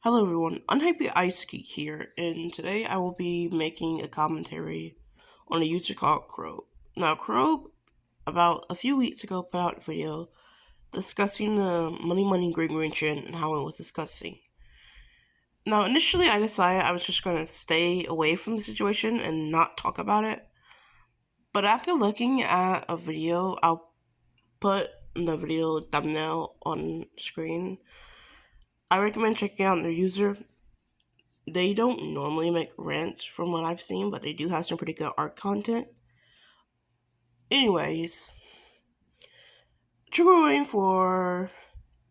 Hello everyone, Unhappy Ice Geek here, and today I will be making a commentary on a user called Crow. Now, Crow, about a few weeks ago, put out a video discussing the money green trend and how it was discussing. Now, initially I decided I was just going to stay away from the situation and not talk about it, but after looking at a video, I'll put the video thumbnail on screen. I recommend checking out their user. They don't normally make rants from what I've seen, but they do have some pretty good art content. Anyways, triggering for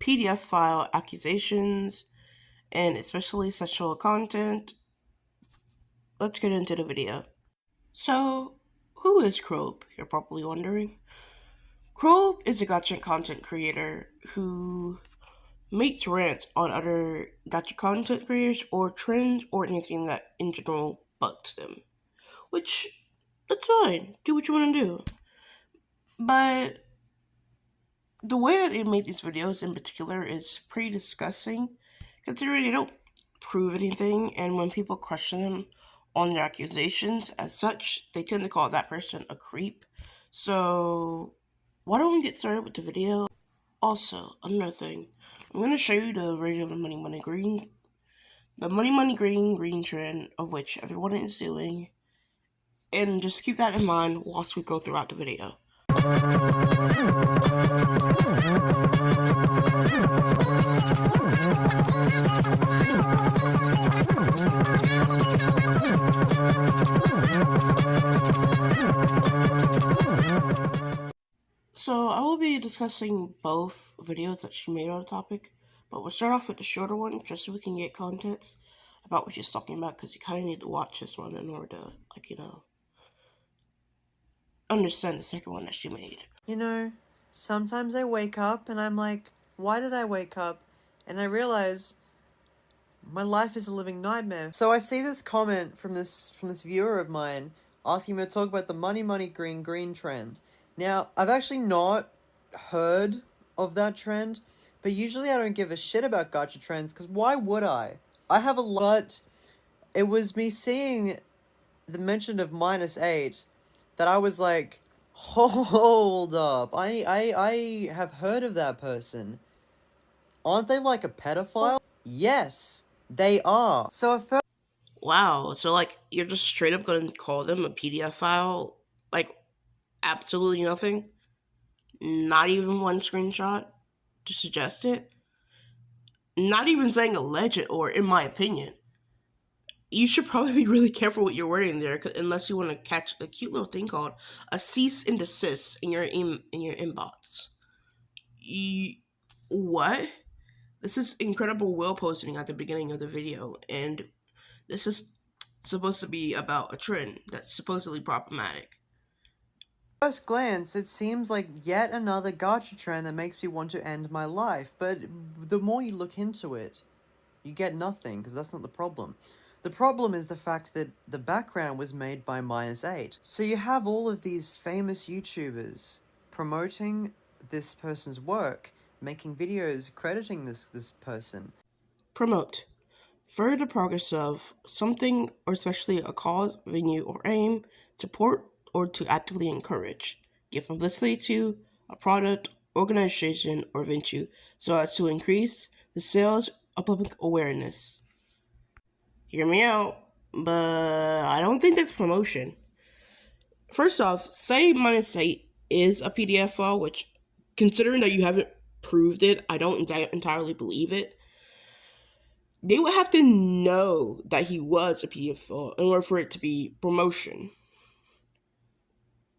PDF file accusations and especially sexual content. Let's get into the video. So, who is Crope? You're probably wondering. Crope is a gotcha content creator who makes rants on other gotcha content creators or trends or anything that in general bugs them. Which, that's fine. Do what you want to do. But the way that they made these videos in particular is pretty disgusting, considering they don't prove anything, and when people question them on their accusations as such, they tend to call that person a creep. So, why don't we get started with the video? Also, another thing, I'm going to show you the original the green trend of which everyone is doing, and just keep that in mind whilst we go throughout the video. So I will be discussing both videos that she made on the topic, but we'll start off with the shorter one just so we can get context about what she's talking about, because you kind of need to watch this one in order to, understand the second one that she made. Sometimes I wake up and I'm like, why did I wake up? And I realize my life is a living nightmare. So I see this comment from this viewer of mine asking me to talk about the money green trend. Now, I've actually not heard of that trend, but usually I don't give a shit about gacha trends, because why would I? I have a lot. It was me seeing the mention of -8 that I was like, hold up, I have heard of that person. Aren't they like a pedophile? Yes, they are. So at first, Wow, so you're just straight up gonna call them a PDF file? Like absolutely nothing? Not even one screenshot to suggest it? Not even saying alleged or in my opinion. You should probably be really careful with your wording there, unless you want to catch a cute little thing called a cease and desist in your inbox. What? This is incredible will posting at the beginning of the video, and this is supposed to be about a trend that's supposedly problematic. first glance, it seems like yet another gacha trend that makes me want to end my life. But the more you look into it, you get nothing, because that's not the problem. The problem is the fact that the background was made by -8. So you have all of these famous YouTubers promoting this person's work, making videos crediting this person. Promote. Further the progress of something, or especially a cause, venue, or aim, support, or to actively encourage. Give publicity to a product, organization, or venue so as to increase the sales of public awareness. Hear me out, but I don't think that's promotion. First off, say -8 is a PDF file, which, considering that you haven't proved it, I don't entirely believe it. They would have to know that he was a PDF file in order for it to be promotion.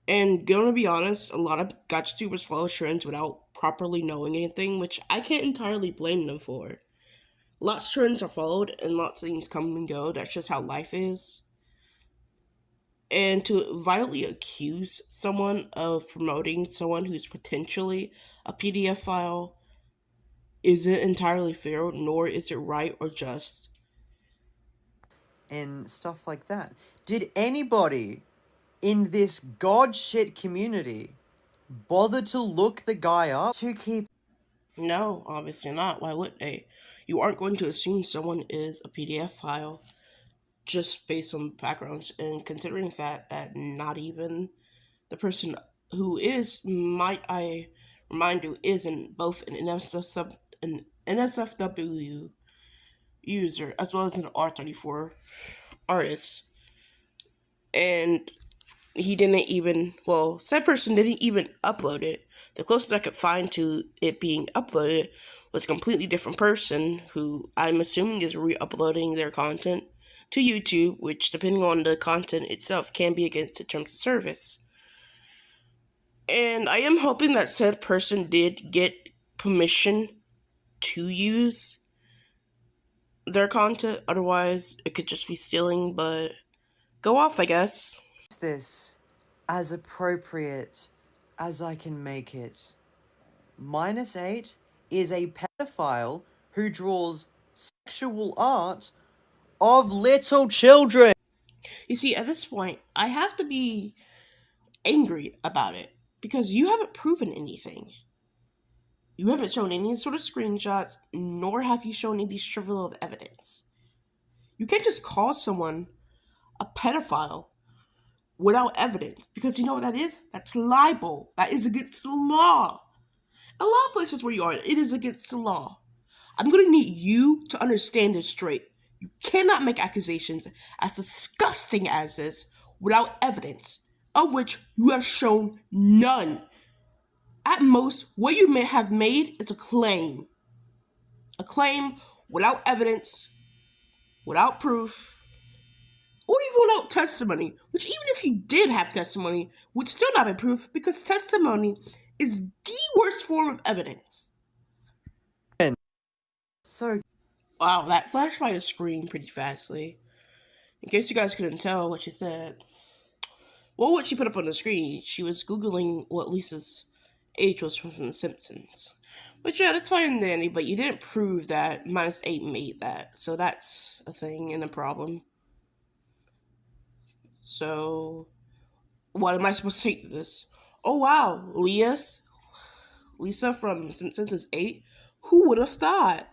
And gonna be honest, a lot of gacha tubers follow trends without properly knowing anything, which I can't entirely blame them for. Lots of trends are followed and lots of things come and go. That's just how life is. And to violently accuse someone of promoting someone who's potentially a PDF file isn't entirely fair, nor is it right or just. And stuff like that. Did anybody in this god shit community bother to look the guy up to keep No, obviously not. Why would they? You aren't going to assume someone is a PDF file just based on backgrounds, and considering that not even the person who is, might I remind you, is in both an NSFW user as well as an R34 artist, and he didn't even, well, said person didn't even upload it. The closest I could find to it being uploaded was a completely different person who I'm assuming is re-uploading their content to YouTube, which, depending on the content itself, can be against the terms of service. And I am hoping that said person did get permission to use their content, otherwise it could just be stealing, but go off, I guess. This as appropriate as I can make it. -8 is a pedophile who draws sexual art of little children. You see, at this point, I have to be angry about it because you haven't proven anything. You haven't shown any sort of screenshots, nor have you shown any shrivel of evidence. You can't just call someone a pedophile without evidence because you know what that is? That's libel. That is against the law. A lot of places where you are, it is against the law. I'm going to need you to understand this straight. You cannot make accusations as disgusting as this without evidence, of which you have shown none. At most, what you may have made is a claim. A claim without evidence, without proof, or even without testimony, which, even if you did have testimony, would still not be proof because testimony is the worst form of evidence. So, Wow, that flashed by the screen pretty fastly. In case you guys couldn't tell what she said, well, what she put up on the screen, she was Googling what Lisa's age was from The Simpsons. Which, yeah, that's fine and dandy, but you didn't prove that -8 made that. So that's a thing and a problem. So, what am I supposed to take to this? Oh, wow, Lisa from Simpsons is 8? Who would have thought?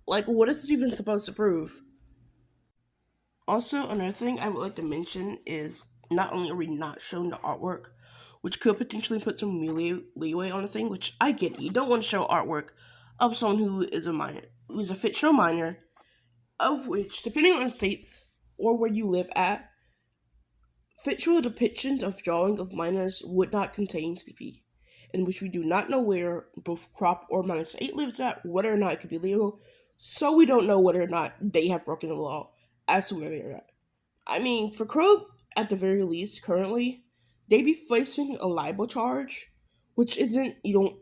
Like, what is this even supposed to prove? Also, another thing I would like to mention is not only are we not showing the artwork, which could potentially put some leeway on the thing, which I get it. You don't want to show artwork of someone who is a minor, who is a fictional minor, of which, depending on the states or where you live at, fictional depictions of drawing of minors would not contain CP, in which we do not know where both crop or -8 lives at, whether or not it could be legal, so we don't know whether or not they have broken the law as to where they're at. I mean, for Crow, at the very least, currently, they be facing a libel charge, which isn't, you don't,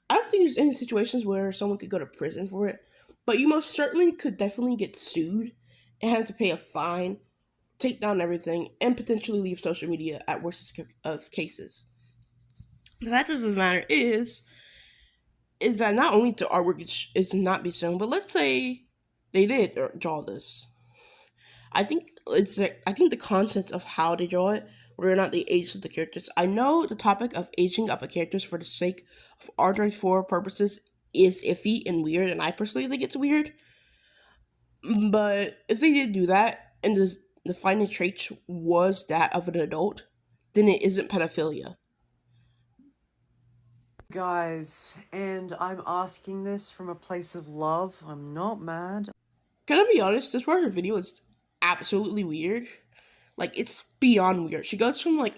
I don't think there's any situations where someone could go to prison for it, but you most certainly could definitely get sued and have to pay a fine, take down everything, and potentially leave social media at worst of cases. The fact of the matter is that not only the artwork is not be shown, but let's say they did draw this. I think the contents of how they draw it, whether or not the age of the characters. I know the topic of aging up a characters for the sake of R34 purposes is iffy and weird, and I personally think it's weird. But if they did do that, and the defining trait was that of an adult, then it isn't pedophilia. guys, and I'm asking this from a place of love. I'm not mad. Can I be honest? This part of the video is absolutely weird. Like, it's beyond weird. She goes from, like,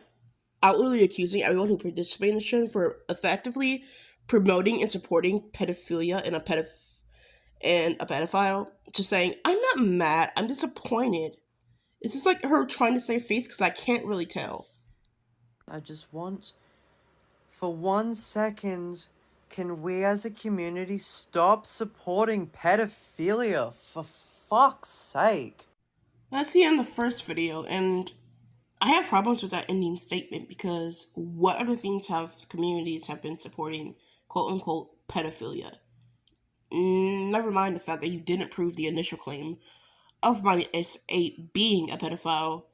outwardly accusing everyone who participated in the show for effectively promoting and supporting pedophilia and a pedophile to saying, I'm not mad, I'm disappointed. It's just like her trying to save face because I can't really tell. I just want, for 1 second, can we as a community stop supporting pedophilia? For fuck's sake. That's the end of the first video, and I have problems with that ending statement because what other things have communities have been supporting quote unquote pedophilia? Never mind the fact that you didn't prove the initial claim of -8 being a pedophile.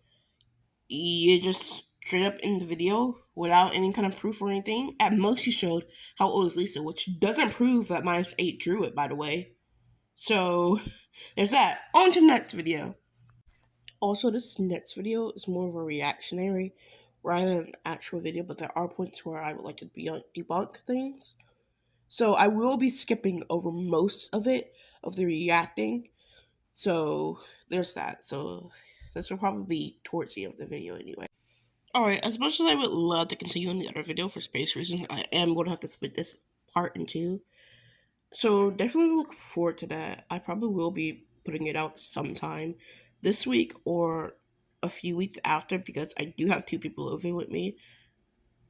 You just straight up in the video without any kind of proof or anything. At most, you showed how old is Lisa, which doesn't prove that -8 drew it, by the way. So there's that. On to the next video. Also, this next video is more of a reactionary rather than an actual video, but there are points where I would like to debunk things. So I will be skipping over most of it, of the reacting. So there's that. So this will probably be towards the end of the video anyway. Alright, as much as I would love to continue in the other video for space reasons, I am going to have to split this part in two. So definitely look forward to that. I probably will be putting it out sometime this week or a few weeks after because I do have two people living with me.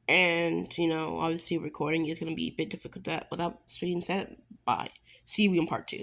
And, obviously recording is going to be a bit difficult. That without this being said, bye. See you in part two.